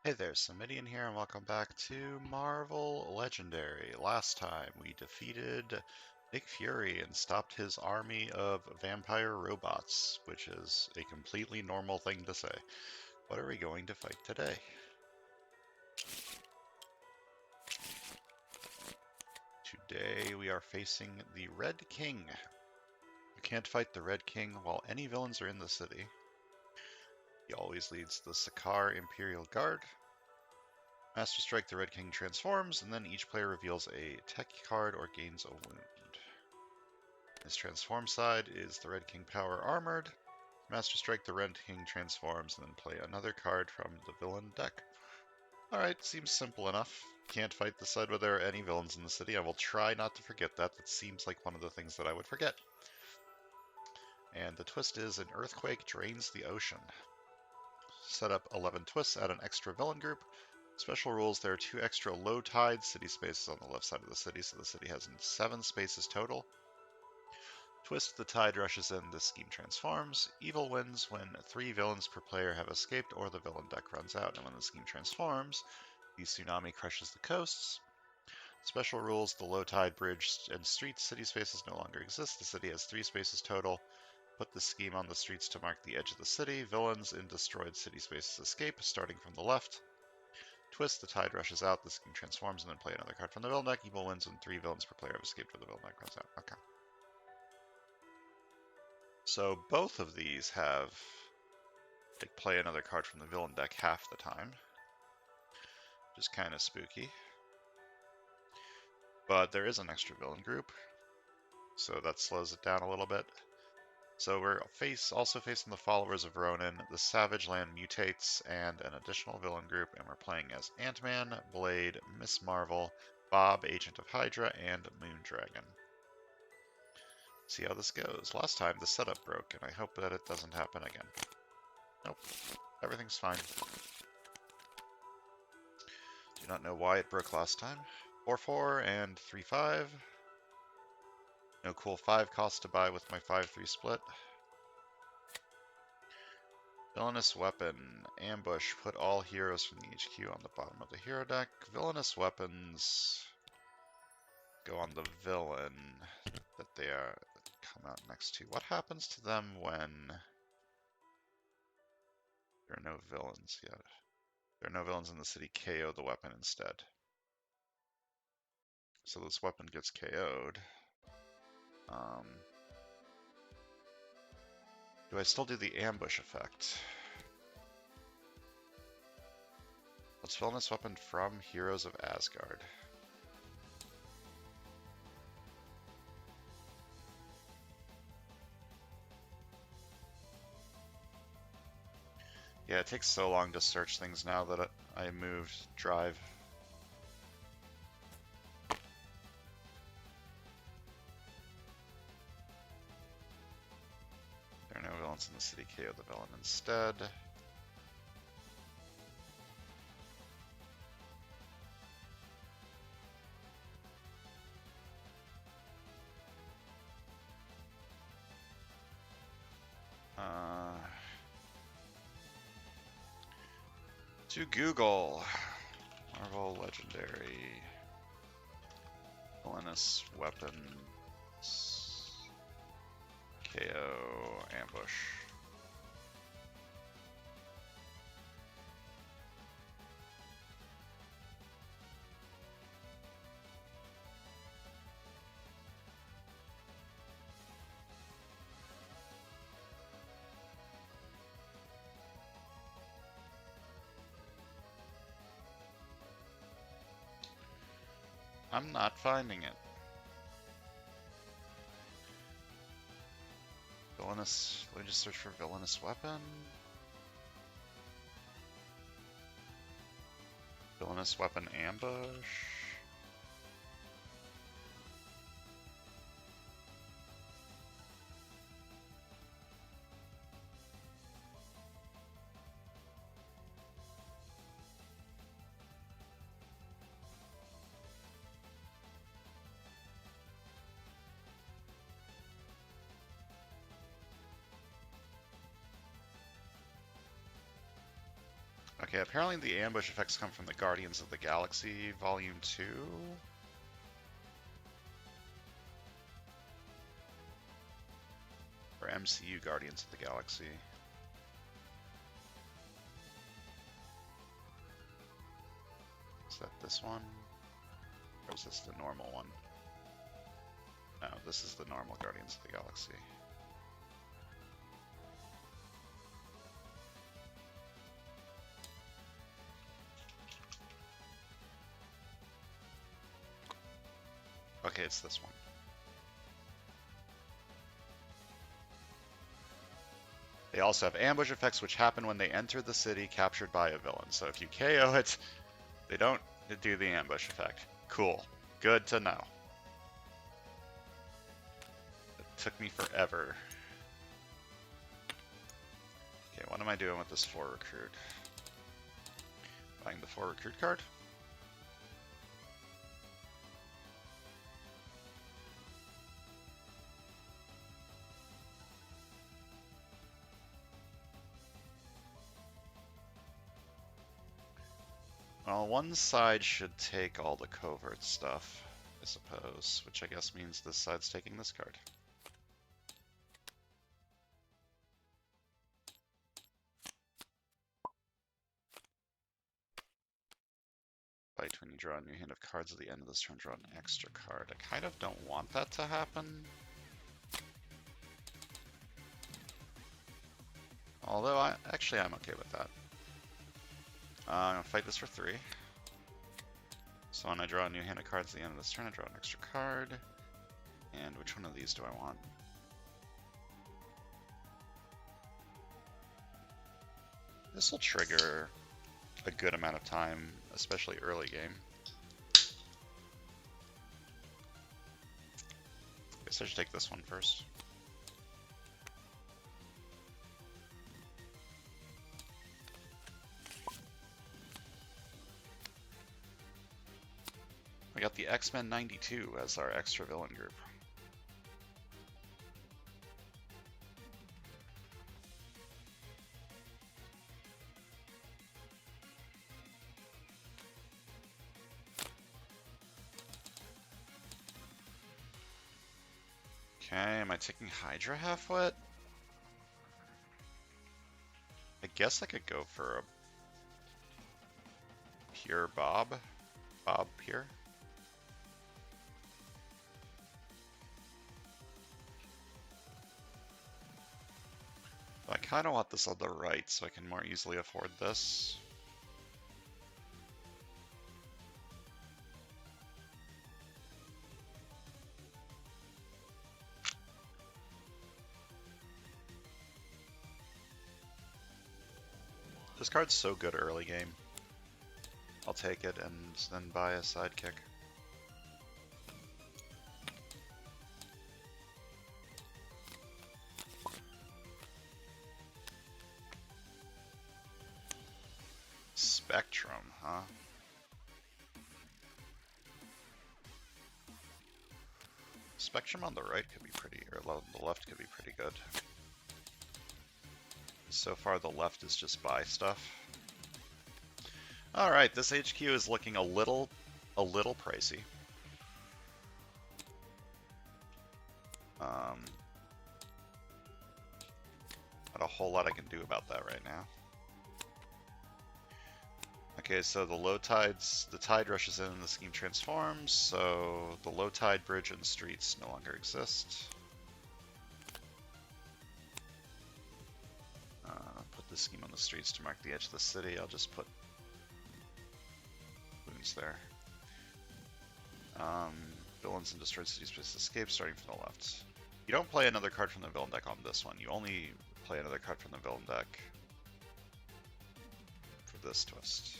Hey there, Samitian here, and welcome back to Marvel Legendary. Last time we defeated Nick Fury and stopped his army of vampire robots, which is a completely normal thing to say. What are we going to fight today? Today we are facing the Red King. You can't fight the Red King while any villains are in the city. He always leads the Sakaar Imperial Guard. Master Strike, the Red King transforms, and then each player reveals a tech card or gains a wound. His transform side is the Red King Power Armored. Master Strike, the Red King transforms, and then play another card from the villain deck. Alright, seems simple enough. Can't fight the side where there are any villains in the city. I will try not to forget that. That seems like one of the things that I would forget. And the twist is an earthquake drains the ocean. Set up 11 twists, add an extra villain group. Special rules, there are 2 extra low tide city spaces on the left side of the city, so the city has 7 spaces total. Twist, the tide rushes in, this scheme transforms. Evil wins when 3 villains per player have escaped or the villain deck runs out, and when the scheme transforms, the tsunami crushes the coasts. Special rules, the low tide bridge and street city spaces no longer exist. The city has 3 spaces total. Put the scheme on the streets to mark the edge of the city. Villains in destroyed city spaces escape, starting from the left. Twist, the tide rushes out, the scheme transforms, and then play another card from the villain deck. Evil wins when 3 villains per player have escaped or the villain deck runs out. Okay. So both of these have like play another card from the villain deck half the time, which is kind of spooky. But there is an extra villain group, so that slows it down a little bit. So we're also facing the Followers of Ronin. The Savage Land mutates and an additional villain group, and we're playing as Ant-Man, Blade, Miss Marvel, Bob, Agent of Hydra, and Moondragon. See how this goes. Last time the setup broke, and I hope that it doesn't happen again. Nope, everything's fine. Do not know why it broke last time. 4/4 and 3/5. No cool 5 cost to buy with my 5/3 split. Villainous Weapon. Ambush. Put all heroes from the HQ on the bottom of the hero deck. Villainous weapons go on the villain that they are come out next to. What happens to them when there are no villains yet? There are no villains in the city. KO the weapon instead. So this weapon gets KO'd. Do I still do the ambush effect? Let's villainous weapon from Heroes of Asgard. Yeah, it takes so long to search things now that I moved drive. There are no villains in the city. KO the villain instead. To Google. Marvel Legendary. Villainous weapons. KO ambush. I'm not finding it. Villainous. Let me just search for villainous weapon. Villainous weapon ambush. Okay, apparently the ambush effects come from the Guardians of the Galaxy Volume 2. Or MCU Guardians of the Galaxy. Is that this one? Or is this the normal one? No, this is the normal Guardians of the Galaxy. Okay, it's this one. They also have ambush effects which happen when they enter the city captured by a villain. So if you KO it, they don't do the ambush effect. Cool. Good to know. It took me forever. Okay, what am I doing with this 4 recruit? Buying the 4 recruit card? Well, one side should take all the covert stuff, I suppose, which I guess means this side's taking this card. Fight when you draw a new hand of cards at the end of this turn, draw an extra card. I kind of don't want that to happen. Although, I'm okay with that. I'm going to fight this for 3. So when I draw a new hand of cards at the end of this turn, I draw an extra card. And which one of these do I want? This will trigger a good amount of time, especially early game. Guess I should take this one first. We got the X-Men 92 as our extra villain group. Okay, am I taking Hydra half-wit? I guess I could go for a pure Bob pure. I kind of want this on the right so I can more easily afford this. This card's so good early game. I'll take it and then buy a sidekick. Spectrum, huh? Spectrum on the right could be pretty, or the left could be pretty good. So far the left is just buy stuff. Alright, this HQ is looking a little pricey. Not a whole lot I can do about that right now. Okay, so the tide rushes in and the scheme transforms, so the low tide bridge and streets no longer exist. Put the scheme on the streets to mark the edge of the city. I'll just put wounds there. Villains and destroyed city space escape starting from the left. You don't play another card from the villain deck on this one. You only play another card from the villain deck for this twist.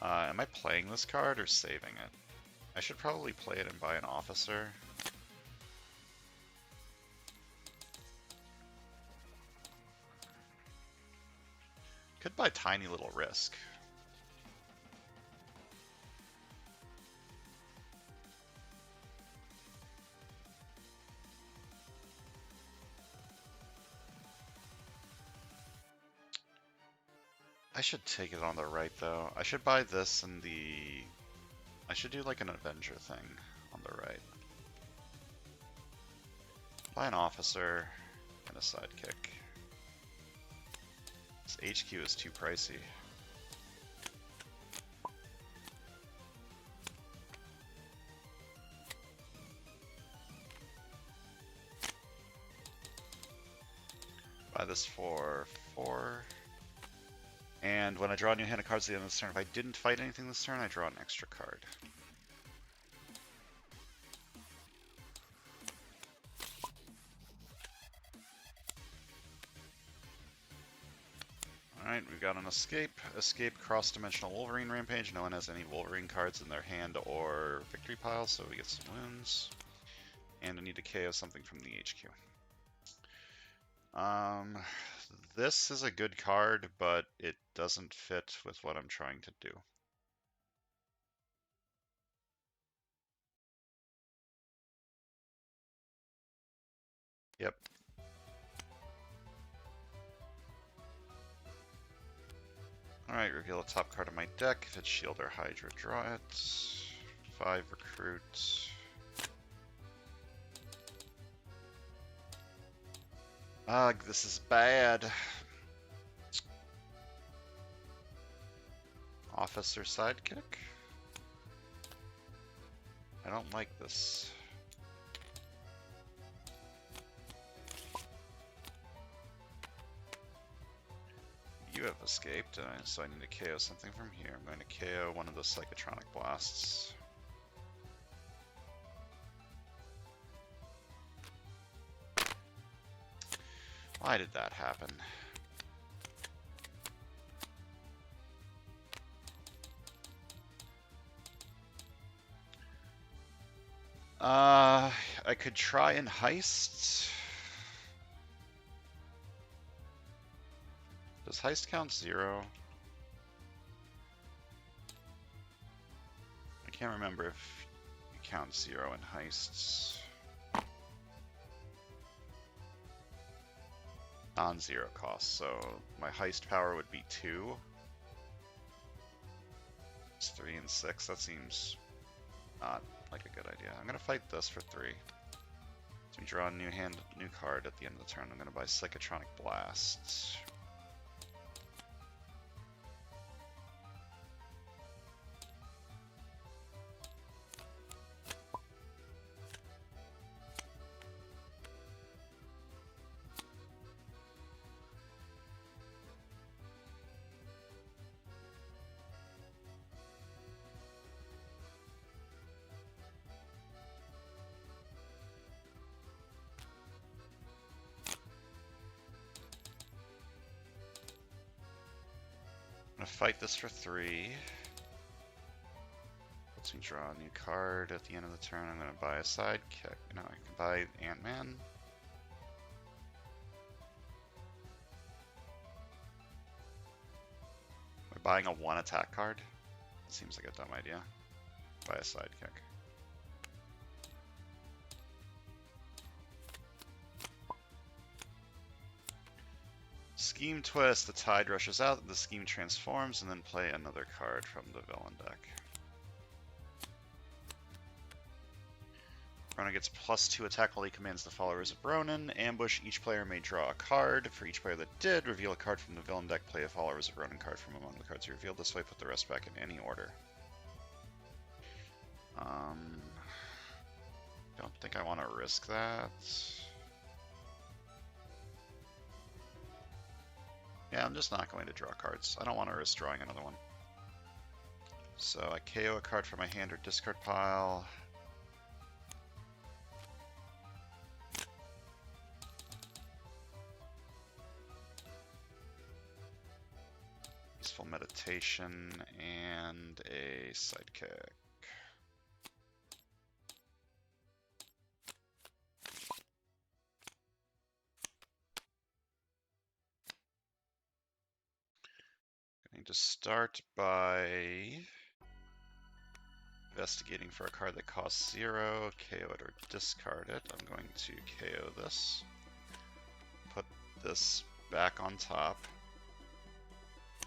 Am I playing this card or saving it? I should probably play it and buy an officer. Could buy Tiny Little Risk. I should take it on the right, though. I should buy this and the... I should do like an Avenger thing on the right. Buy an officer and a sidekick. This HQ is too pricey. Buy this for 4. And when I draw a new hand of cards at the end of this turn, if I didn't fight anything this turn, I draw an extra card. Alright, we've got an escape. Escape cross-dimensional Wolverine Rampage. No one has any Wolverine cards in their hand or victory pile, so we get some wounds. And I need to KO something from the HQ. This is a good card, but it doesn't fit with what I'm trying to do. Yep. Alright, reveal the top card of my deck. If it's Shield or Hydra, draw it. 5 recruit. Ugh, this is bad. Officer sidekick? I don't like this. You have escaped, so I need to KO something from here. I'm going to KO one of the Psychotronic Blasts. Why did that happen? I could try and heist. Does heist count 0? I can't remember if you count 0 in heists. Non-zero cost, so my heist power would be 2. It's 3 and 6, that seems not like a good idea. I'm gonna fight this for 3. So we draw a new card at the end of the turn. I'm gonna buy Psychotronic Blast. I'm gonna fight this for 3. Lets me draw a new card at the end of the turn. I'm gonna buy a sidekick. No, I can buy Ant-Man. We're buying a 1 attack card. That seems like a dumb idea. Buy a sidekick. Scheme Twist, the tide rushes out, the scheme transforms, and then play another card from the villain deck. Ronan gets +2 attack while he commands the followers of Ronan. Ambush, each player may draw a card. For each player that did, reveal a card from the villain deck, play a followers of Ronan card from among the cards you revealed. This way, put the rest back in any order. Don't think I want to risk that. Yeah, I'm just not going to draw cards. I don't want to risk drawing another one. So I KO a card from my hand or discard pile. Peaceful Meditation and a sidekick. Going to start by investigating for a card that costs 0, KO it or discard it. I'm going to KO this. Put this back on top.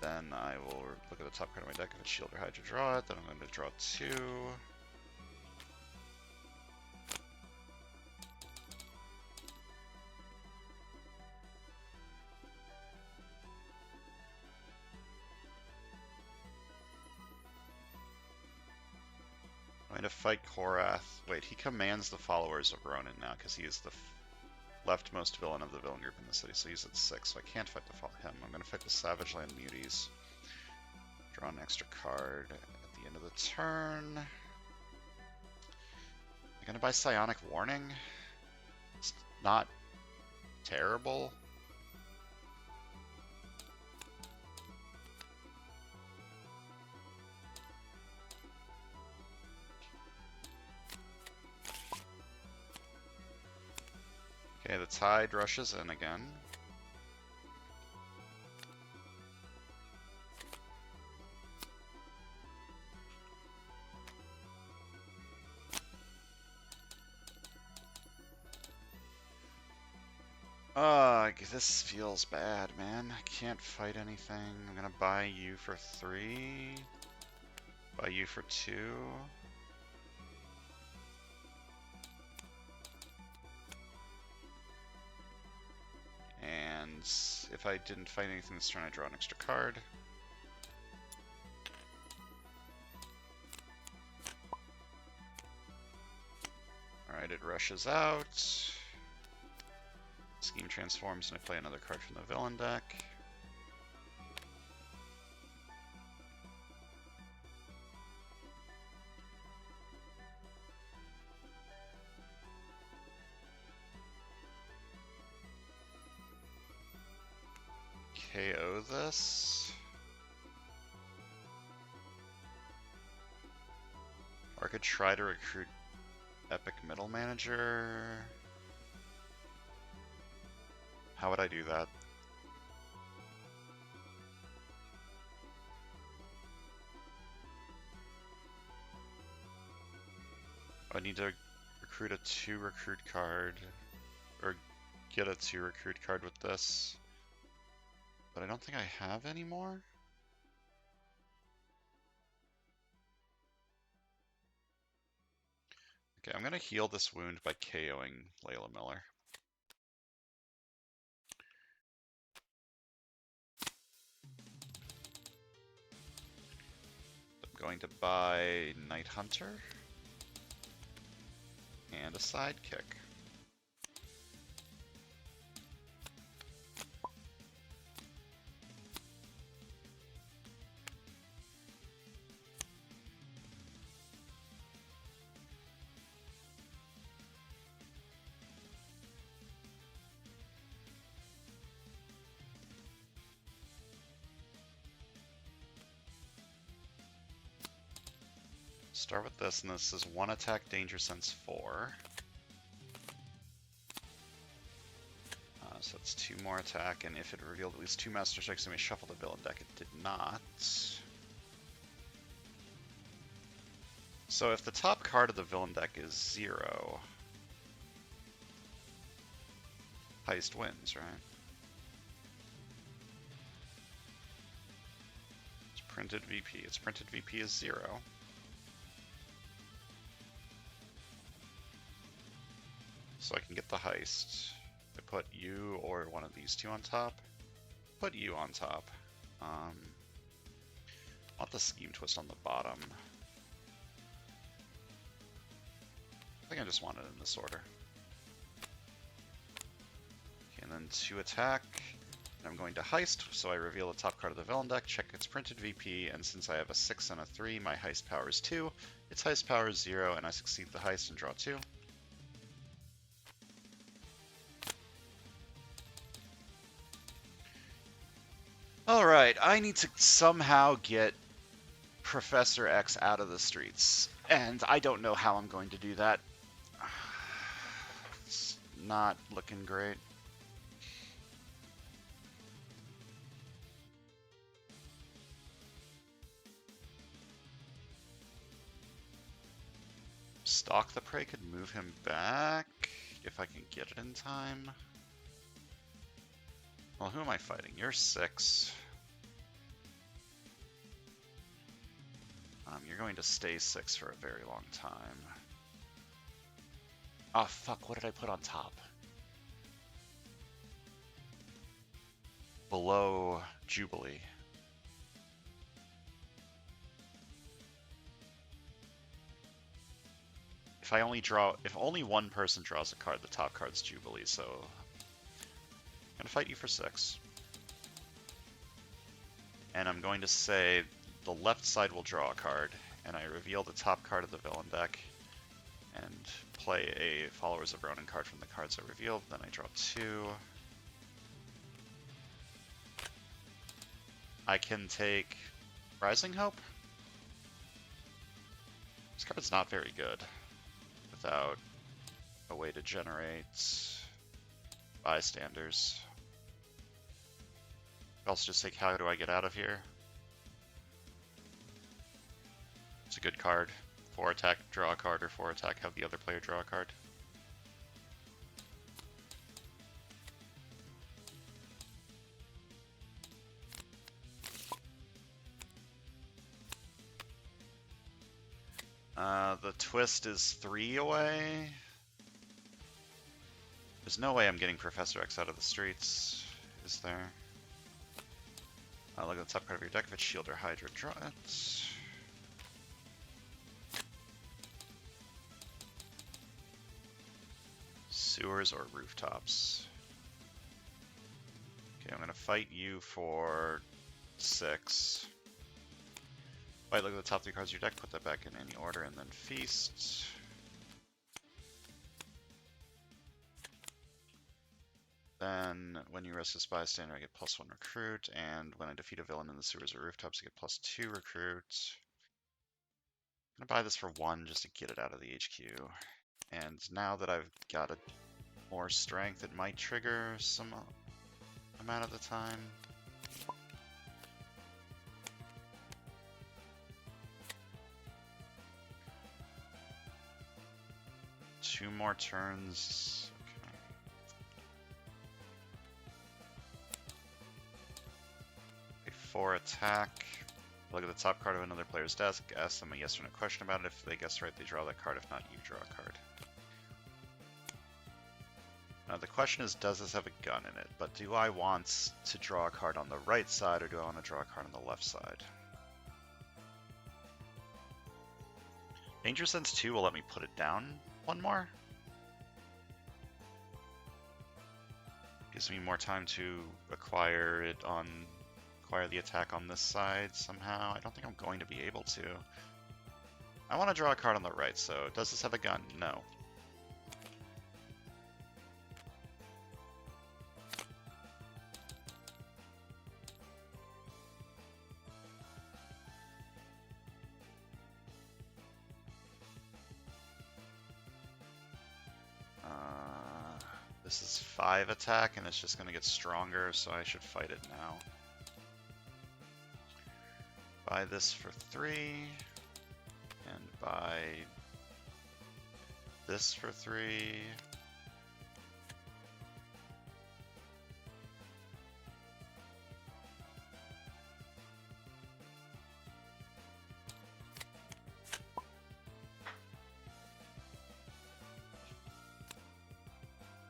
Then I will look at the top card of my deck. If it's Shield or Hydra, draw it. Then I'm going to draw 2. I'm going to fight Korath. Wait, he commands the followers of Ronin now because he is the leftmost villain of the villain group in the city, so he's at 6, so I can't fight him. I'm going to fight the Savage Land Muties. Draw an extra card at the end of the turn. I'm going to buy Psionic Warning. It's not terrible. Okay, the Tide rushes in again. This feels bad, man. I can't fight anything. I'm gonna buy you for 3. Buy you for 2. And if I didn't fight anything this turn, I draw an extra card. Alright, it rushes out. Scheme transforms and I play another card from the villain deck. KO this. Or I could try to recruit Epic Middle Manager. How would I do that? I need to recruit a 2 recruit card, or get a 2 recruit card with this. But I don't think I have any more. Okay, I'm gonna heal this wound by KOing Layla Miller. I'm going to buy Night Hunter and a Sidekick. Start with this, and this is 1 attack, Danger Sense 4. So it's 2 more attack, and if it revealed at least 2 Master Strikes, it may shuffle the villain deck. It did not. So if the top card of the villain deck is 0, Heist wins, right? It's printed VP. Its printed VP is 0. So I can get the heist. I put you or one of these 2 on top. Put you on top. I want the Scheme Twist on the bottom. I think I just want it in this order. Okay, and then 2 attack. And I'm going to heist, so I reveal the top card of the villain deck, check its printed VP, and since I have a 6 and a 3, my heist power is 2. Its heist power is 0, and I succeed the heist and draw 2. Alright, I need to somehow get Professor X out of the streets, and I don't know how I'm going to do that. It's not looking great. Stalk the Prey could move him back if I can get it in time. Well, who am I fighting? You're 6. You're going to stay 6 for a very long time. Oh, fuck, what did I put on top? Below Jubilee. If only one person draws a card, the top card's Jubilee, so I'm gonna fight you for 6. And I'm going to say the left side will draw a card, and I reveal the top card of the villain deck, and play a Followers of Ronin card from the cards I revealed, then I draw 2. I can take Rising Hope. This card's not very good without a way to generate bystanders. I'll also just take How Do I Get Out of Here? It's a good card. 4 attack, draw a card, or 4 attack, have the other player draw a card. The twist is 3 away. There's no way I'm getting Professor X out of the streets, is there? Look at the top card of your deck. If it's Shield or Hydra, draw it. Sewers or rooftops. Okay, I'm gonna fight you for 6. Fight, look at the top 3 cards of your deck, put that back in any order, and then feast. Then, when you resist bystander, I get +1 recruit, and when I defeat a villain in the sewers or rooftops, I get +2 recruit. I'm gonna buy this for 1 just to get it out of the HQ. And now that I've got more strength, it might trigger some amount of the time. Two more turns. Okay. 4 attack. Look at the top card of another player's desk. Ask them a yes or no question about it. If they guess right, they draw that card. If not, you draw a card. Now the question is, does this have a gun in it? But do I want to draw a card on the right side, or do I want to draw a card on the left side? Danger Sense 2 will let me put it down 1 more. Gives me more time to acquire the attack on this side somehow. I don't think I'm going to be able to. I want to draw a card on the right, so does this have a gun? No. This is 5 attack, and it's just going to get stronger, so I should fight it now. Buy this for 3, and buy this for 3.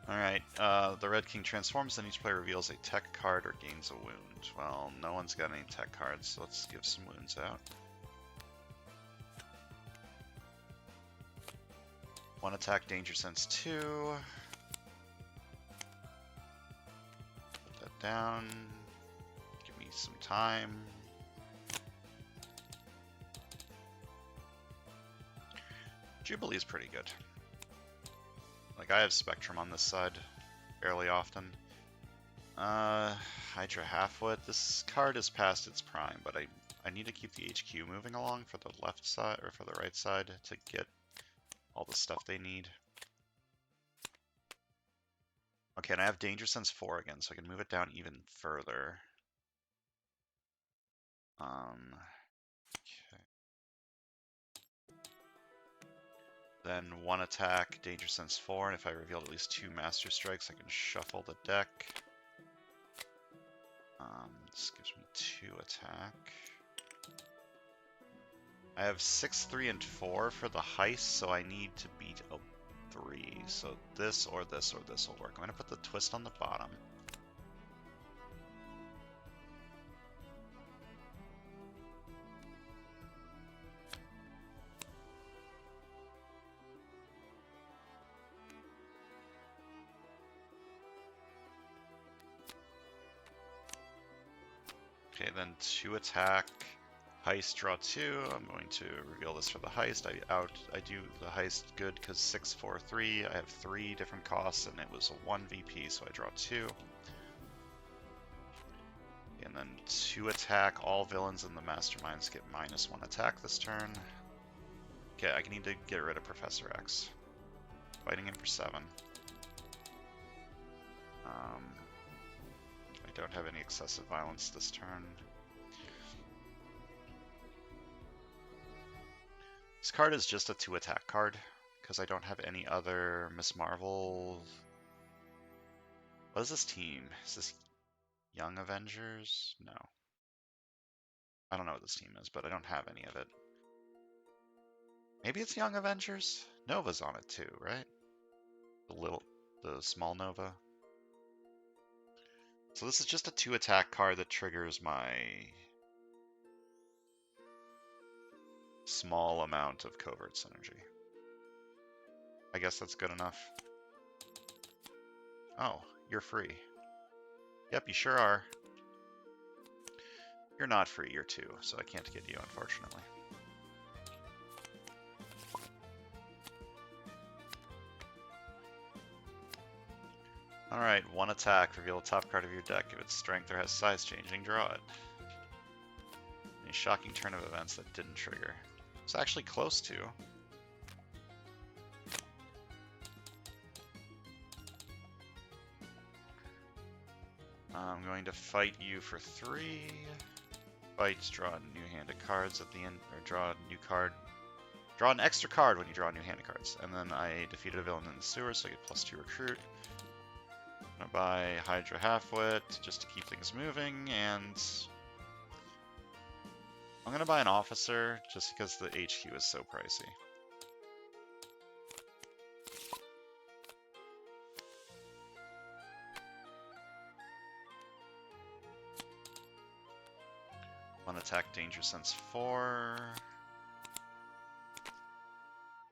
Alright, the Red King transforms, then each player reveals a tech card or gains a wound. Well, no one's got any tech cards, so let's give some wounds out. 1 attack, Danger Sense 2. Put that down. Give me some time. Jubilee is pretty good. Like, I have Spectrum on this side fairly often. Hydra Halfwit. This card is past its prime, but I need to keep the HQ moving along for the left side, or for the right side, to get all the stuff they need. Okay, and I have Danger Sense 4 again, so I can move it down even further. Okay. Then 1 attack, Danger Sense 4, and if I revealed at least 2 Master Strikes, I can shuffle the deck. This gives me 2 attack. I have 6, 3, and 4 for the heist, so I need to beat a 3. So this or this or this will work. I'm going to put the twist on the bottom. Okay, then 2 attack. Heist, draw 2. I'm going to reveal this for the heist. I do the heist good because 6, 4, 3. I have 3 different costs, and it was a 1 VP, so I draw 2. And then 2 attack. All villains in the masterminds get -1 attack this turn. Okay, I need to get rid of Professor X. Fighting him for 7. I don't have any excessive violence this turn. This card is just a 2 attack card, because I don't have any other Miss Marvel. What is this team? Is this Young Avengers? No. I don't know what this team is, but I don't have any of it. Maybe it's Young Avengers? Nova's on it too, right? The small Nova. So this is just a 2 attack card that triggers my small amount of covert synergy. I guess that's good enough. Oh, you're free. Yep, you sure are. You're not free, you're 2, so I can't get you, unfortunately. Alright, 1 attack. Reveal the top card of your deck. If its strength or has size changing, draw it. A shocking turn of events that didn't trigger. It's actually close to. I'm going to fight you for 3. Fight, draw new-handed cards at the end, or draw a new card. Draw an extra card when you draw new-handed cards. And then I defeated a villain in the sewer, so I get +2 recruit. I'm gonna buy Hydra Halfwit just to keep things moving, and I'm gonna buy an officer just because the HQ is so pricey. One attack, Danger Sense 4.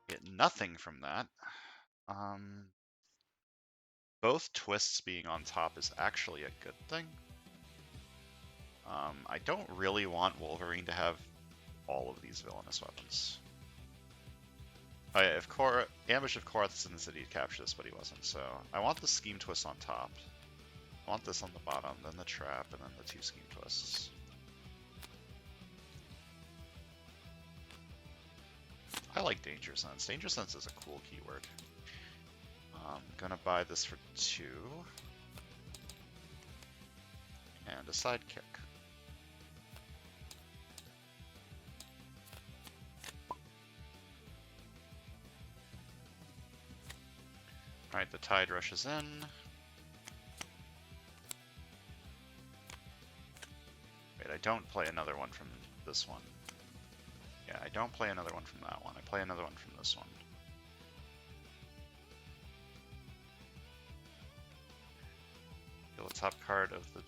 Get nothing from that. Both twists being on top is actually a good thing. I don't really want Wolverine to have all of these villainous weapons. Oh yeah, if Ambush of Korath's in the city to capture this, but he wasn't, so I want the Scheme Twist on top. I want this on the bottom, then the Trap, and then the 2 Scheme Twists. I like Danger Sense. Danger Sense is a cool keyword. I'm gonna buy this for 2. And a Sidekick. Alright, the Tide rushes in. Wait, I don't play another one from this one. Yeah, I don't play another one from that one. I play another one from this one. Deal the top card of the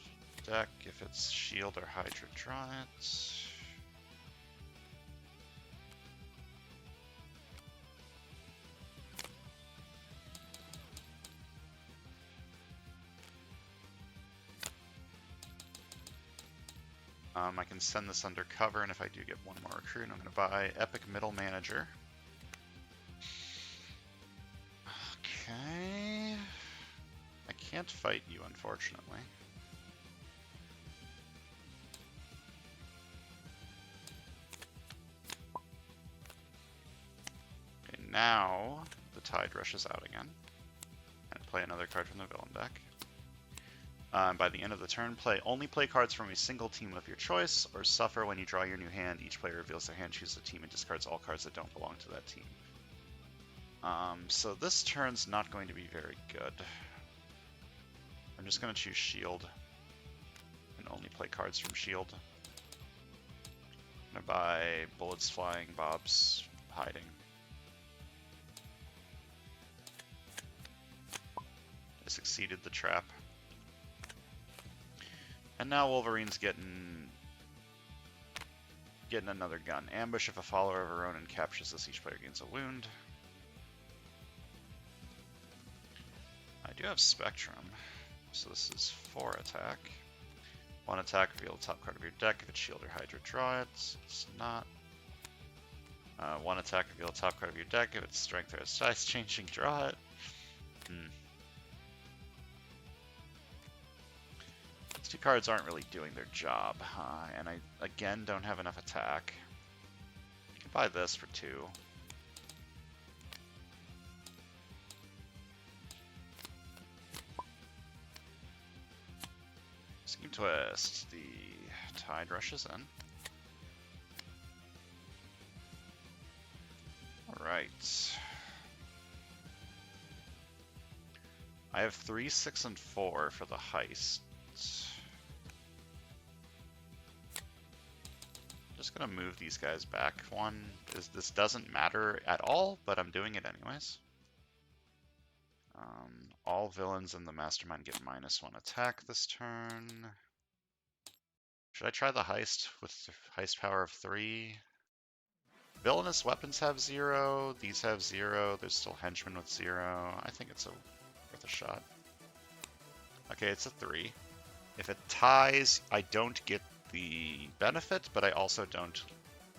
deck. If it's Shield or Hydra, draw it. I can send this undercover, and if I do get 1 more recruit, I'm going to buy Epic Middle Manager. Okay. I can't fight you, unfortunately. Okay, now the Tide rushes out again. And play another card from the villain deck. By the end of the turn, only play cards from a single team of your choice, or suffer when you draw your new hand. Each player reveals their hand, chooses a team, and discards all cards that don't belong to that team. So this turn's not going to be very good. I'm just going to choose Shield, and only play cards from Shield. I'm gonna buy bullets flying, bobs hiding. I succeeded the trap. And now Wolverine's getting another gun. Ambush if a follower of Ronin captures this, each player gains a wound. I do have Spectrum, so this is 4 attack. 1 attack, reveal the top card of your deck. If it's Shield or Hydra, draw it. It's not. 1 attack, reveal the top card of your deck. If it's Strength or size changing, draw it. These 2 cards aren't really doing their job, and I, again, don't have enough attack. You can buy this for 2. Scheme Twist. The Tide rushes in. Alright. I have 3, 6, and 4 for the heist. Just gonna move these guys back 1, because this doesn't matter at all, but I'm doing it anyways. All villains in the mastermind get -1 attack this turn. Should I try the heist with heist power of 3? Villainous weapons have 0, these have 0, there's still henchmen with 0. I think it's worth a shot. Okay, it's a 3. If it ties, I don't get the benefit, but I also don't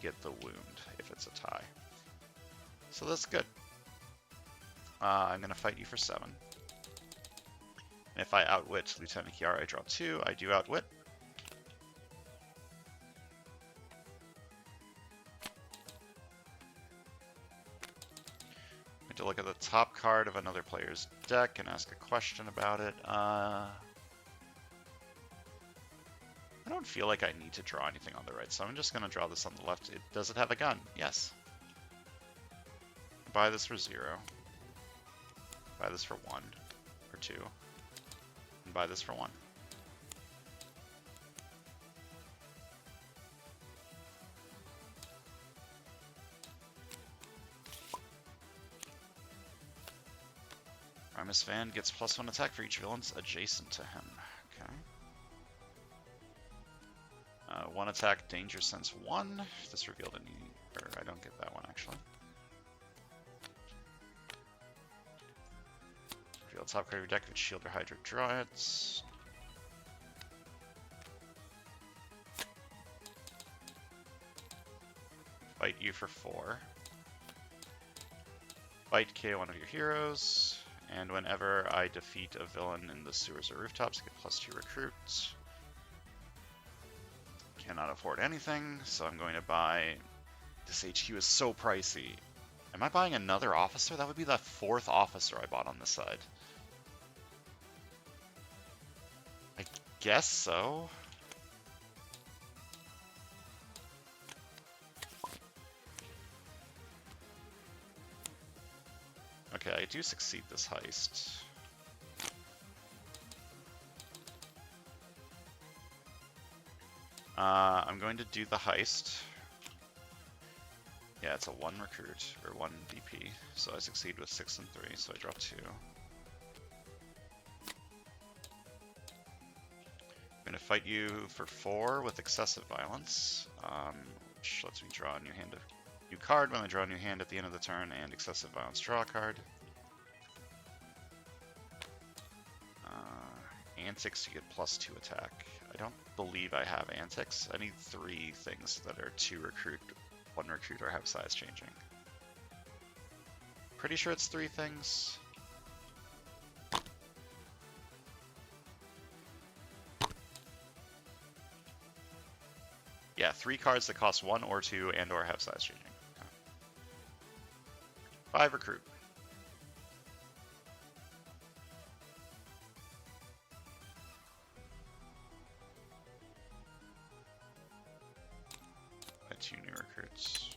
get the wound if it's a tie. So that's good. I'm going to fight you for 7. And if I outwit Lieutenant Kiara, I draw 2. I do outwit. I have to look at the top card of another player's deck and ask a question about it. I don't feel like I need to draw anything on the right, so I'm just going to draw this on the left. Does it have a gun? Yes. Buy this for 0. Buy this for 1 or 2. And buy this for 1. Primus Van gets +1 attack for each villain adjacent to him. Okay. 1 attack, Danger Sense 1. This revealed any... or I don't get that one, actually. Reveal top card of your deck. If it's Shield or Hydra, draw it. Fight you for 4. Fight KO one of your heroes. And whenever I defeat a villain in the sewers or rooftops, I get +2 recruits. Cannot afford anything, so I'm going to buy... This HQ is so pricey. Am I buying another officer? That would be the 4th officer I bought on this side. I guess so. Okay, I do succeed this heist. I'm going to do the heist. Yeah, it's a 1 recruit, or 1 DP, so I succeed with 6 and 3, so I draw 2. I'm going to fight you for 4 with excessive violence, which lets me draw a new card when I draw a new hand at the end of the turn, and excessive violence draw a card. Antics, you get +2 attack. I don't believe I have antics. I need 3 things that are 2 recruit, 1 recruit, or have size changing. Pretty sure it's 3 things. Yeah, 3 cards that cost 1 or 2 and or have size changing. 5 recruit. By 2 new recruits.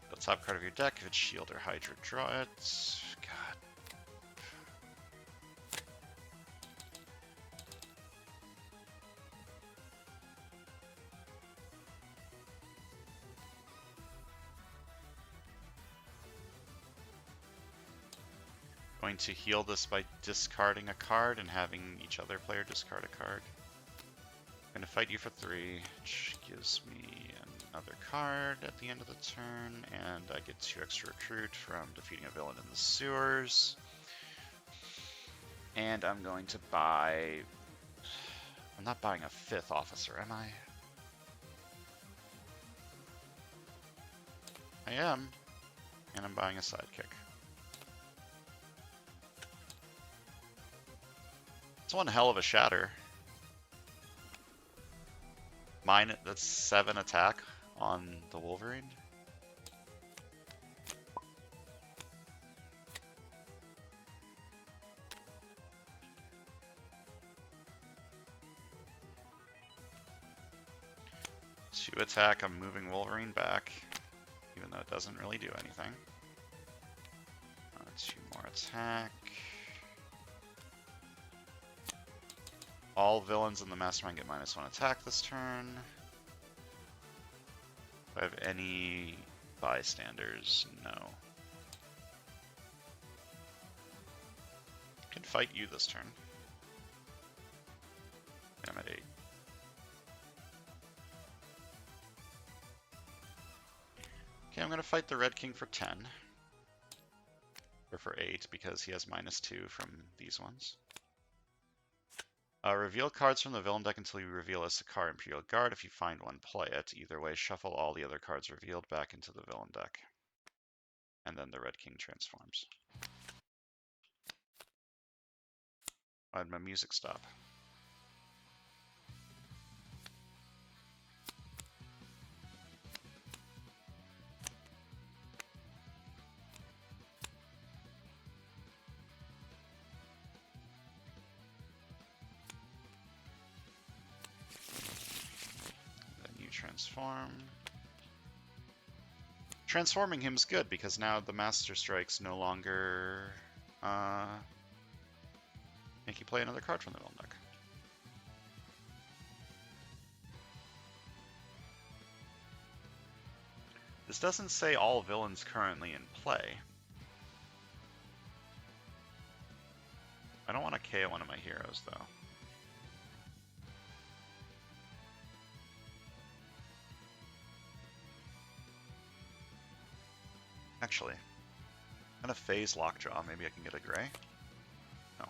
The top card of your deck, if it's Shield or Hydra, draw it. God. Going to heal this by discarding a card and having each other player discard a card. I'm going to fight you for 3, which gives me another card at the end of the turn, and I get 2 extra recruit from defeating a villain in the sewers. And I'm going to buy... I'm not buying a 5th officer, am I? I am. And I'm buying a sidekick. It's one hell of a shatter. That's 7 attack on the Wolverine. Two attack, I'm moving Wolverine back, even though it doesn't really do anything. 2 more attack. All villains in the Mastermind get -1 attack this turn. Do I have any bystanders? No. I can fight you this turn. I'm at 8. Okay, I'm going to fight the Red King for 10. Or for 8, because he has -2 from these ones. Reveal cards from the villain deck until you reveal a Sakaar Imperial Guard. If you find one, play it. Either way, shuffle all the other cards revealed back into the villain deck. And then the Red King transforms. Why did my music stop? Transform. Transforming him is good because now the Master Strikes no longer make you play another card from the villain deck. This doesn't say all villains currently in play. I don't want to KO one of my heroes though. Actually, I'm gonna phase Lockjaw. Maybe I can get a gray. No.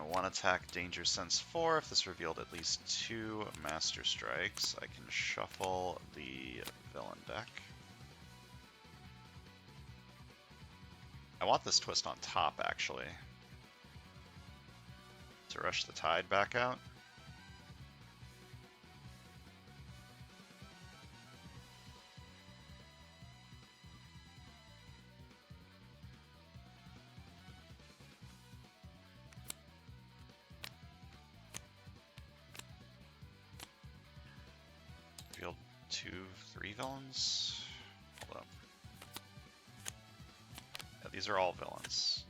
One attack, Danger Sense 4. If this revealed at least 2 Master Strikes, I can shuffle the villain deck. I want this twist on top, actually, to rush the Tide back out. Revealed 2, 3 villains. Hold up. Yeah, these are all villains.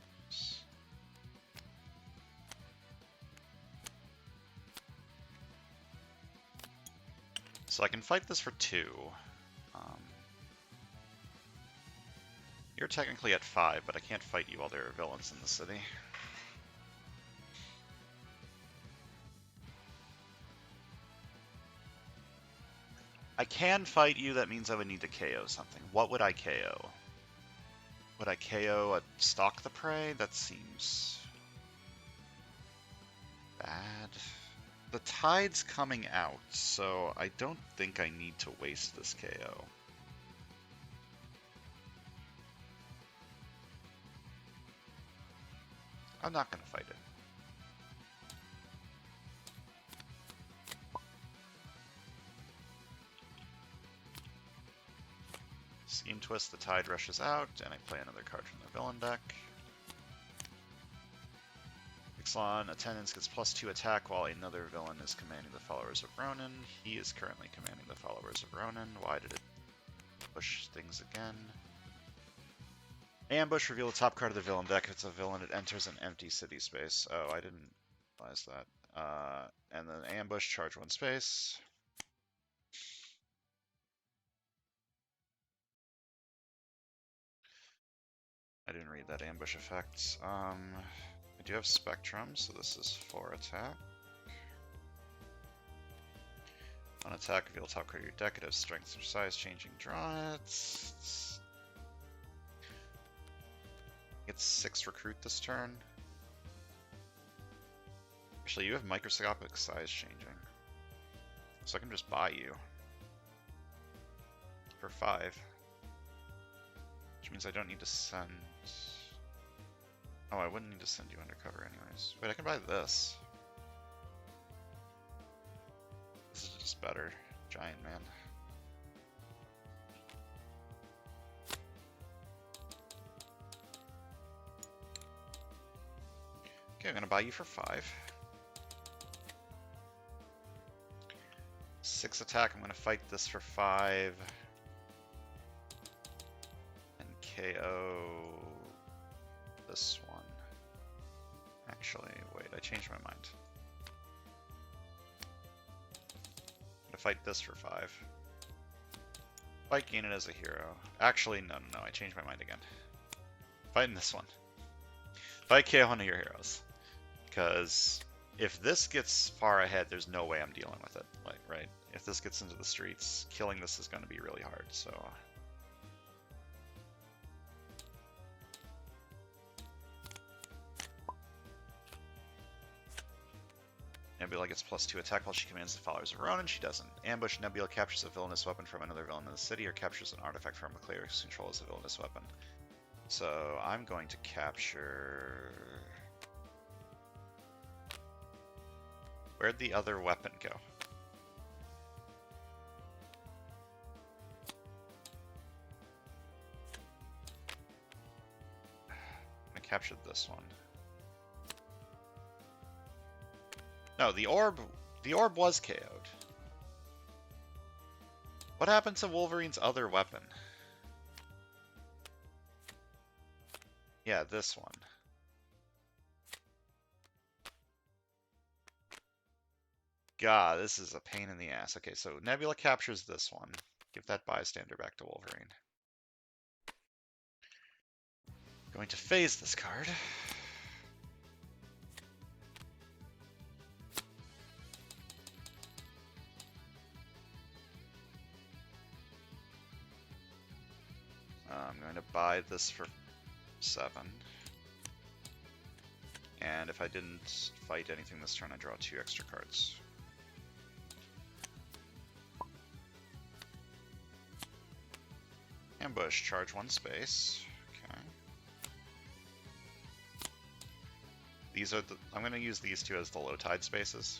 So I can fight this for 2. You're technically at 5, but I can't fight you while there are villains in the city. I can fight you, that means I would need to KO something. What would I KO? Would I KO a Stalk the Prey? That seems bad. The Tide's coming out, so I don't think I need to waste this KO. I'm not going to fight it. Scheme Twist, the Tide rushes out, and I play another card from the villain deck. Ixalan, Attendance gets +2 attack while another villain is commanding the followers of Ronin. He is currently commanding the followers of Ronin. Why did it push things again? Ambush, reveal the top card of the villain deck. If it's a villain, it enters an empty city space. Oh, I didn't realize that. And then ambush, charge 1 space. I didn't read that ambush effect. I do have Spectrum, so this is 4 attack. On attack, reveal top card of your deck. It has strength or size changing draw. It's 6 recruit this turn. Actually, you have microscopic size changing. So I can just buy you for 5. Which means I don't need to send... Oh, I wouldn't need to send you undercover anyways. Wait, I can buy this. This is just better. Giant man. Okay, I'm gonna buy you for 5. 6 attack, I'm gonna fight this for 5. And KO this one. Actually, wait, I changed my mind. I'm gonna fight this for 5. Fight gain it as a hero. Actually, no, I changed my mind again. Fighting this one. Fight KO one of your heroes. Because if this gets far ahead, there's no way I'm dealing with it. Like, right? If this gets into the streets, killing this is going to be really hard, so... Nebula gets +2 attack while she commands the followers of her own, and she doesn't. Ambush. Nebula captures a villainous weapon from another villain in the city, or captures an artifact from a player who controls a villainous weapon. So I'm going to capture... Where'd the other weapon go? I captured this one. No, the orb was KO'd. What happened to Wolverine's other weapon? Yeah, this one. God, this is a pain in the ass. Okay, so Nebula captures this one. Give that bystander back to Wolverine. Going to phase this card. I'm going to buy this for 7. And if I didn't fight anything this turn, I draw 2 extra cards. Ambush, charge 1 space. Okay. These are the... I'm going to use these 2 as the low tide spaces.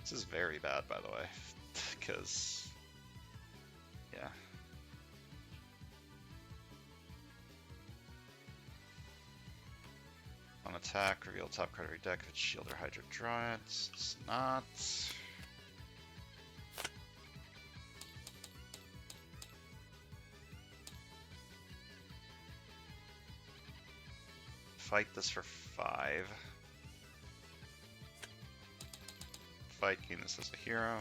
This is very bad, by the way, because... yeah. On attack, reveal top card of your deck. If it's shield or hydro, draw it. It's not. Fight this for 5. Fight, gain this as a hero.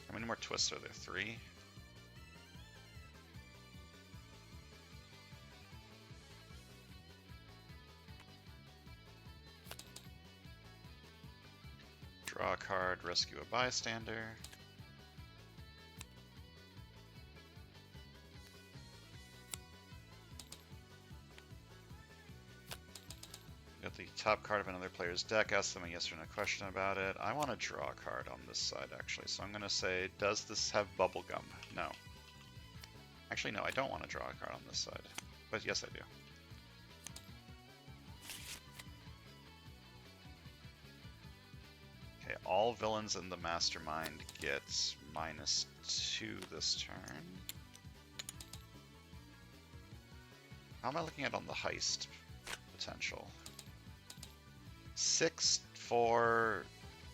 How many more twists are there? 3? Draw a card, rescue a bystander. Got the top card of another player's deck, ask them a yes or no question about it. I want to draw a card on this side, actually, so I'm going to say, does this have bubblegum? No. Actually, no, I don't want to draw a card on this side, but yes, I do. Okay, all villains in the mastermind get -2 this turn. How am I looking at on the heist potential? 6, 4,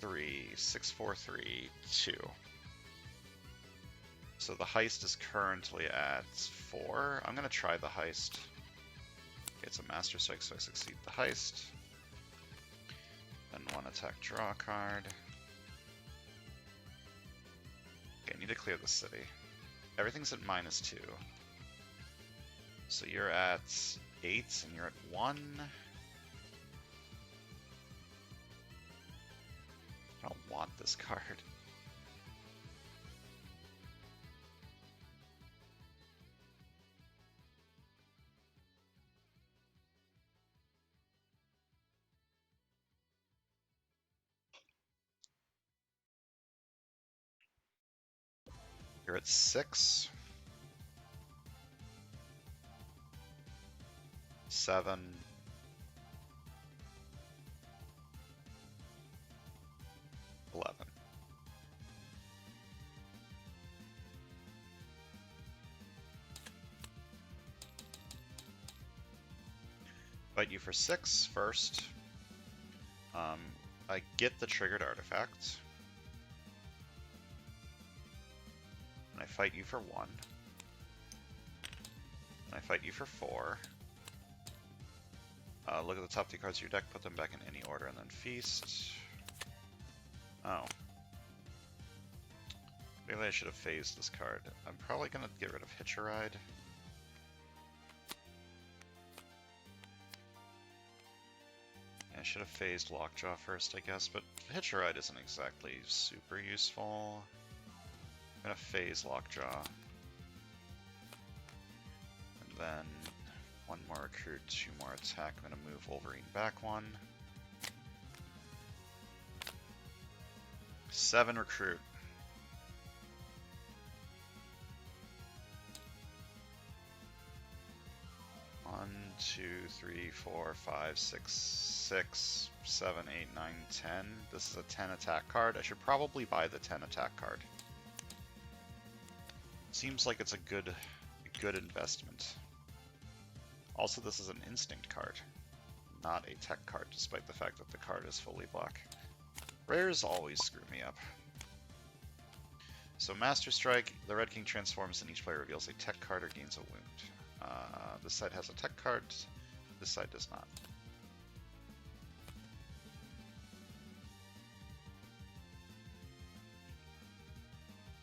3, 6, 4, 3, 2. So the heist is currently at 4. I'm gonna try the heist. It's a Master Strike, so I succeed the heist. Then 1 attack, draw a card. Okay, I need to clear the city. Everything's at -2. So you're at 8 and you're at 1. I don't want this card. You're at 6. 7. 11. Fight you for 6 first. I get the triggered artifact. And I fight you for 1. And I fight you for 4. Look at the top 2 cards of your deck, put them back in any order, and then feast. Oh. Maybe I should have phased this card. I'm probably going to get rid of Hitch a Ride. I should have phased Lockjaw first, I guess, but Hitch a Ride isn't exactly super useful. I'm going to phase Lockjaw. And then 1 more recruit, 2 more attack. I'm going to move Wolverine back 1. 7 recruit. One, 2, 3, 4, 5, 6, 7, 8, 9, 10. This is a 10 attack card. I should probably buy the 10 attack card. Seems like it's a good investment. Also, this is an instinct card, not a tech card, despite the fact that the card is fully black. Rares always screw me up. So Master Strike, the Red King transforms and each player reveals a tech card or gains a wound. This side has a tech card, this side does not.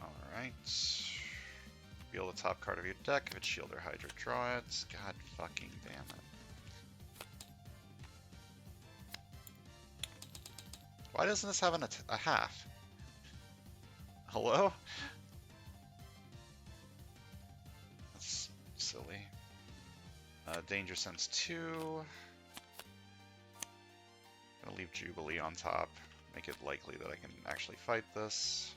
Alright. Reveal the top card of your deck. If it's Shield or Hydra, draw it. God fucking damn it. Why doesn't this have a half? Hello? That's silly. Danger Sense 2. Gonna leave Jubilee on top. Make it likely that I can actually fight this.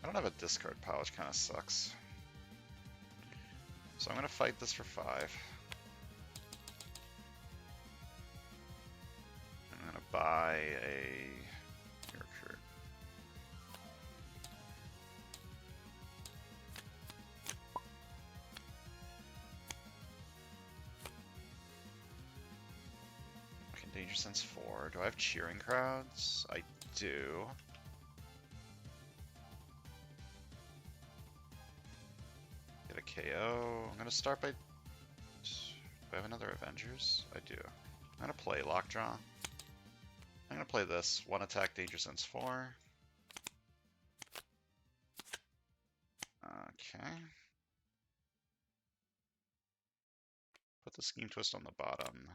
I don't have a discard pile, which kind of sucks. So I'm going to fight this for 5. I'm going to buy a recruit. I can Danger Sense 4. Do I have Cheering Crowds? I do. KO. I'm gonna start by... Do I have another Avengers? I do. I'm gonna play Lockjaw. I'm gonna play this. 1 attack, Danger Sense 4. Okay. Put the Scheme Twist on the bottom.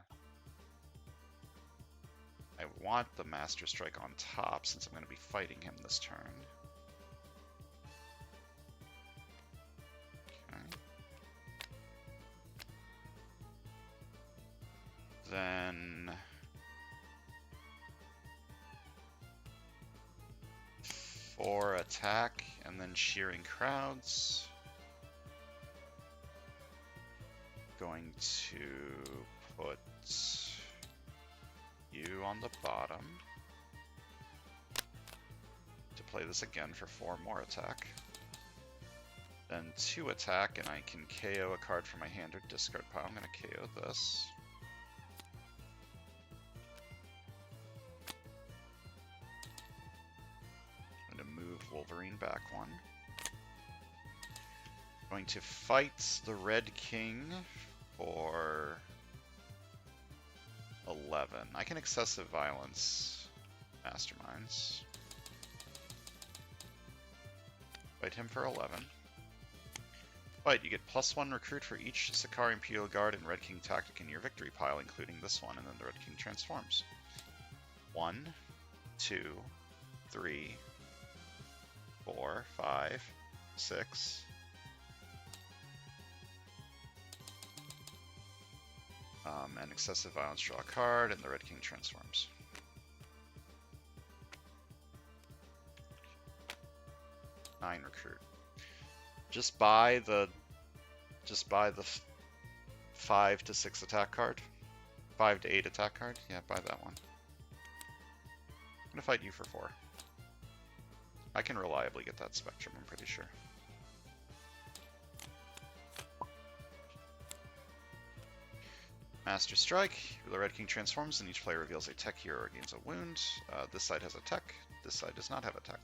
I want the Master Strike on top since I'm gonna be fighting him this turn. Then 4 attack, and then Shearing Crowds. Going to put you on the bottom. To play this again for 4 more attack. Then 2 attack, and I can KO a card from my hand or discard pile. I'm going to KO this. back one. Going to fight the Red King for 11. I can excessive violence Masterminds. Fight him for 11. Fight, you get +1 recruit for each Sakari Imperial Guard and Red King tactic in your victory pile, including this one, and then the Red King transforms. 1, 2, 3, 4, 5, 6. And excessive violence, draw a card, and the Red King transforms. Nine recruit. Just buy the 5 to 6 attack card. 5 to 8 attack card. Yeah, buy that one. I'm gonna fight you for 4. I can reliably get that Spectrum, I'm pretty sure. Master Strike. The Red King transforms and each player reveals a tech hero or gains a wound. This side has a tech. This side does not have a tech.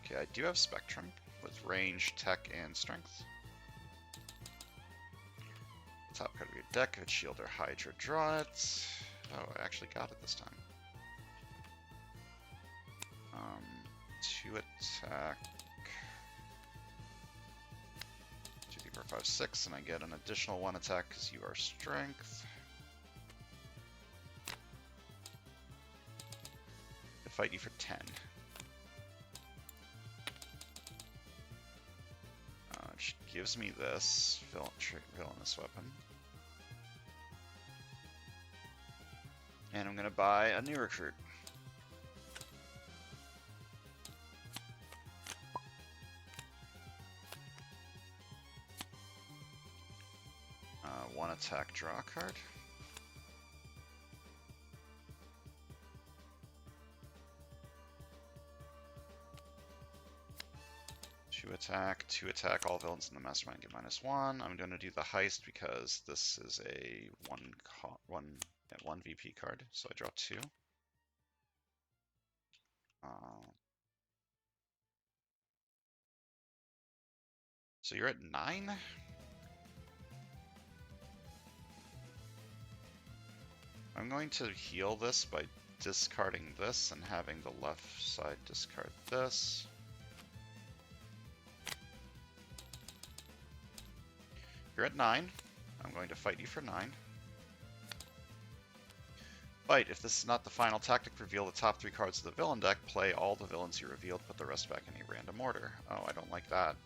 Okay, I do have Spectrum with range, tech, and strength. Top card of your deck. If it's Shield or Hydra, draw it. Oh, I actually got it this time. 2 attack. 2, 3, 4, 5, 6, and I get an additional 1 attack because you are strength. I fight you for 10. Which gives me this villainous weapon. And I'm going to buy a new recruit. One attack, draw a card. Two attack, all villains in the mastermind get -1. I'm going to do the heist because this is a 1 VP card, so I draw 2. So you're at 9? I'm going to heal this by discarding this and having the left side discard this. You're at 9. I'm going to fight you for 9. Fight. If this is not the final tactic, reveal the top 3 cards of the villain deck. Play all the villains you revealed, put the rest back in a random order. Oh, I don't like that.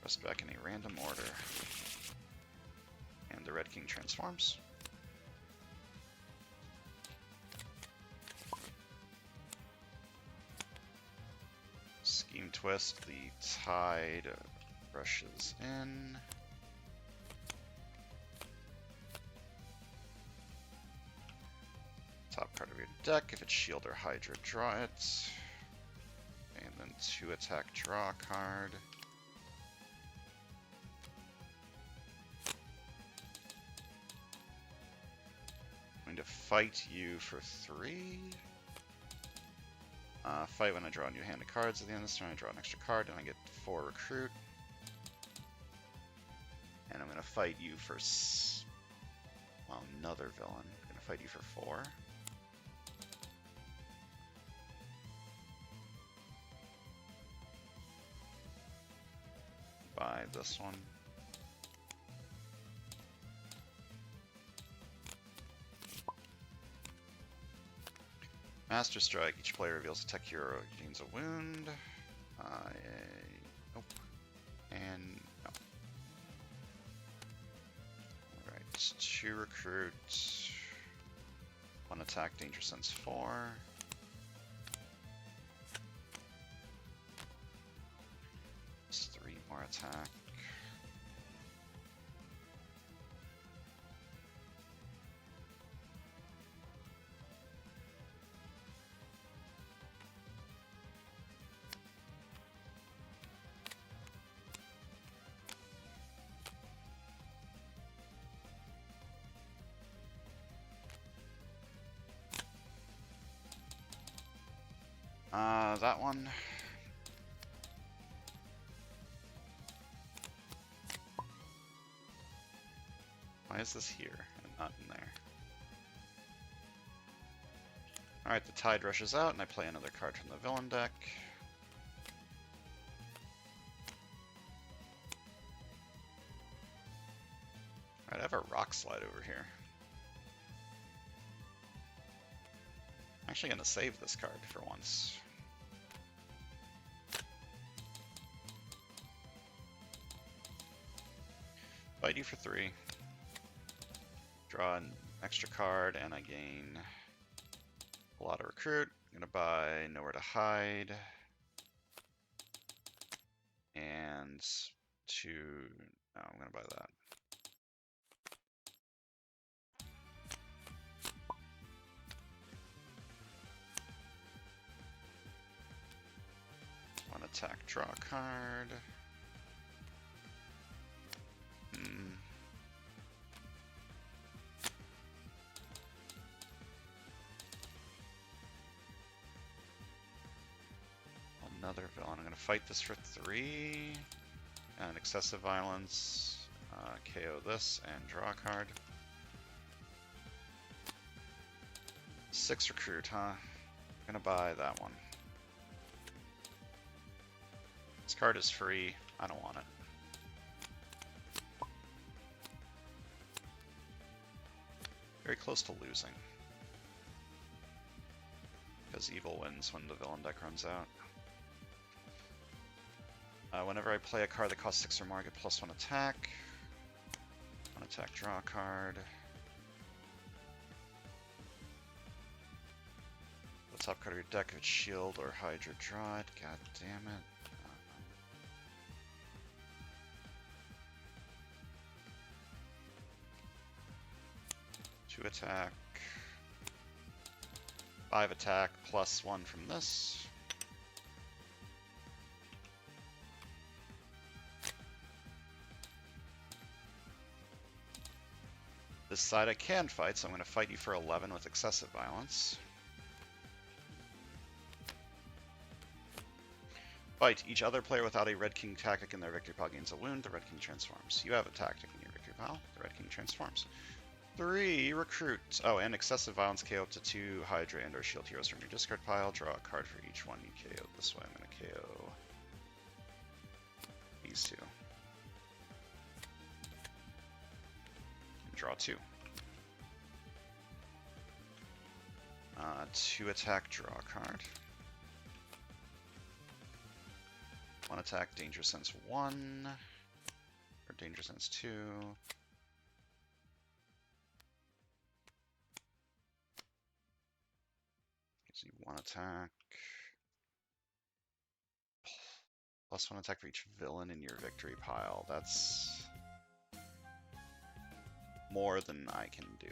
Rest back in a random order. And the Red King transforms. Scheme Twist, the tide rushes in. Top card of your deck, if it's Shield or Hydra, draw it. And then 2 attack, draw a card. I'm going to fight you for 3. Fight when I draw a new hand of cards at the end of this turn. I draw an extra card and I get 4 recruit. And I'm going to fight you for another villain. I'm going to fight you for 4. Buy this one. Master Strike. Each player reveals a tech hero gains a wound. Nope. And no. Alright, 2 recruits. 1 attack, danger sense 4. It's 3 more attack. That one. Why is this here and not in there? Alright, the tide rushes out, and I play another card from the villain deck. Alright, I have a rock slide over here. I'm actually going to save this card for once. Fight you for 3. Draw an extra card, and I gain a lot of recruit. I'm going to buy Nowhere to Hide. And 2... No, I'm going to buy that. One attack, draw a card. Another villain. I'm going to fight this for 3. And excessive violence. KO this and draw a card. 6 recruit, huh? I'm going to buy that one. This card is free. I don't want it. Very close to losing. Because evil wins when the villain deck runs out. Whenever I play a card that costs 6 or more, I get +1 attack. 1 attack, draw a card. The top card of your deck, if it's shield or Hydra, draw it. God damn it. 2 attack. 5 attack, +1 from this. This side I can fight, so I'm going to fight you for 11 with excessive violence. Fight. Each other player without a Red King tactic in their victory pile gains a wound. The Red King transforms. You have a tactic in your victory pile. The Red King transforms. 3 recruits. Oh, and excessive violence KO up to 2 Hydra and or Shield heroes from your discard pile. Draw a card for each one you KO. This way I'm going to KO these 2. Draw 2. 2 attack, draw a card. 1 attack, Danger Sense 1. Or Danger Sense 2. Gives you 1 attack. +1 attack for each villain in your victory pile. That's more than I can do.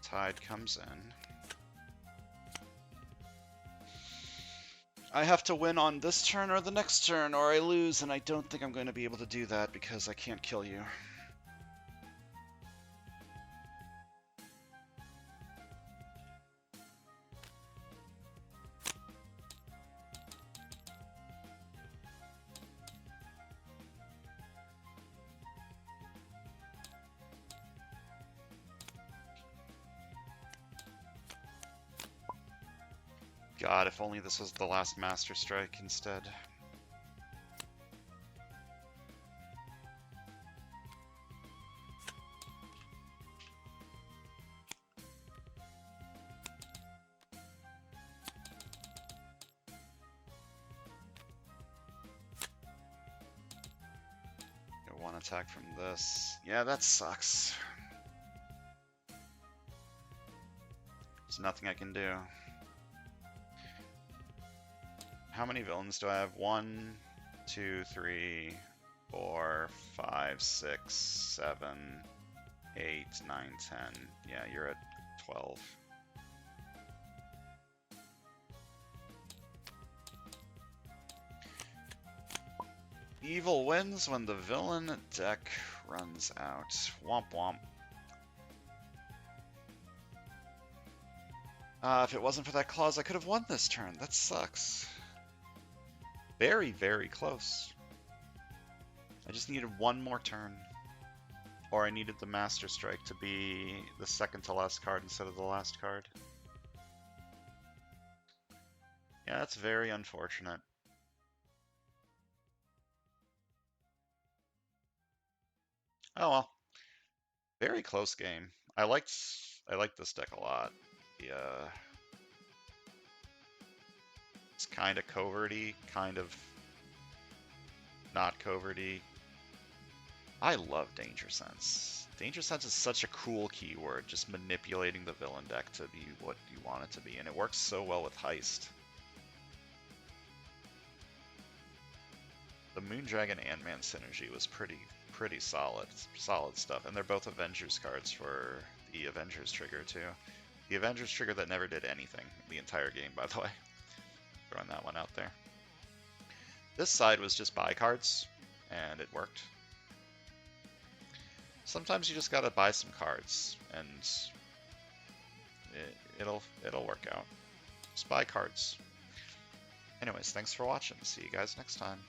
Tide comes in. I have to win on this turn or the next turn, or I lose, and I don't think I'm going to be able to do that because I can't kill you. God, if only this was the last Master Strike instead. Get 1 attack from this. Yeah, that sucks. There's nothing I can do. How many villains do I have? 1, 2, 3, 4, 5, 6, 7, 8, 9, 10. Yeah, you're at 12. Evil wins when the villain deck runs out. Womp womp. If it wasn't for that clause, I could have won this turn. That sucks. Very, very close. I just needed one more turn. Or I needed the Master Strike to be the second to last card instead of the last card. Yeah, that's very unfortunate. Oh well. Very close game. I liked this deck a lot. Yeah. It's kind of coverty, kind of not coverty. I love Danger Sense. Danger Sense is such a cool keyword, just manipulating the villain deck to be what you want it to be, and it works so well with Heist. The Moondragon Ant-Man synergy was pretty solid stuff, and they're both Avengers cards for the Avengers trigger too. The Avengers trigger that never did anything the entire game, by the way. Throwing that one out there. This side was just buy cards, and it worked. Sometimes you just gotta buy some cards, and it'll work out. Just buy cards. Anyways, thanks for watching. See you guys next time.